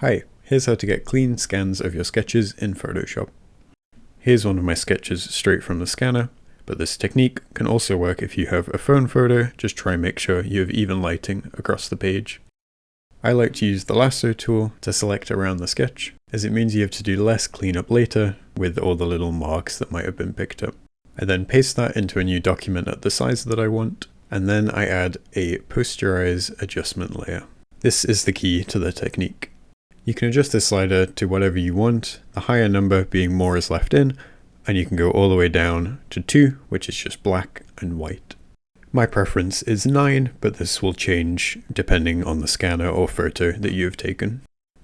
Hi, here's how to get clean scans of your sketches in Photoshop. Here's one of my sketches straight from the scanner, but this technique can also work if you have a phone photo. Just try and make sure you have even lighting across the page. I like to use the lasso tool to select around the sketch, as it means you have to do less cleanup later with all the little marks that might have been picked up. I then paste that into a new document at the size that I want, and then I add a posterize adjustment layer. This is the key to the technique. You can adjust this slider to whatever you want, the higher number being more is left in, and you can go all the way down to 2, which is just black and white. My preference is 9, but this will change depending on the scanner or photo that you have taken.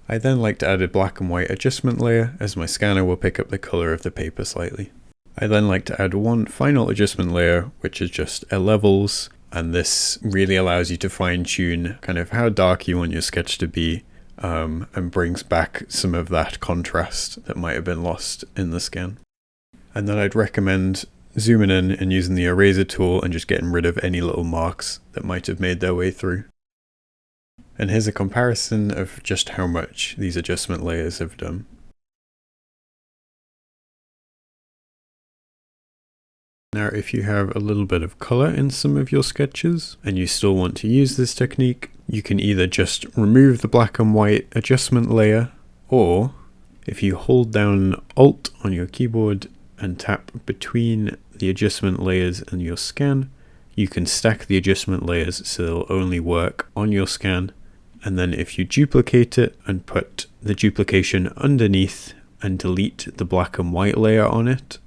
I then like to add a black and white adjustment layer, as my scanner will pick up the color of the paper slightly. I then like to add one final adjustment layer, which is just a levels, and this really allows you to fine tune kind of how dark you want your sketch to be, and brings back some of that contrast that might have been lost in the scan. And then I'd recommend zooming in and using the eraser tool and just getting rid of any little marks that might have made their way through. And here's a comparison of just how much these adjustment layers have done. Now, if you have a little bit of color in some of your sketches and you still want to use this technique, you can either just remove the black and white adjustment layer, or if you hold down Alt on your keyboard and tap between the adjustment layers and your scan, you can stack the adjustment layers so they'll only work on your scan. And then if you duplicate it and put the duplication underneath and delete the black and white layer on it,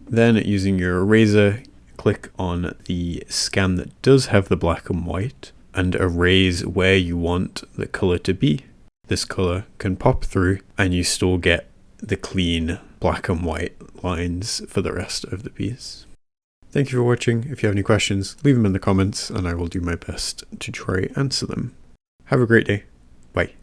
then using your eraser, click on the scan that does have the black and white and erase where you want the color to be. This color can pop through and you still get the clean black and white lines for the rest of the piece. Thank you for watching. If you have any questions, leave them in the comments and I will do my best to try answer them. Have a great day. Bye.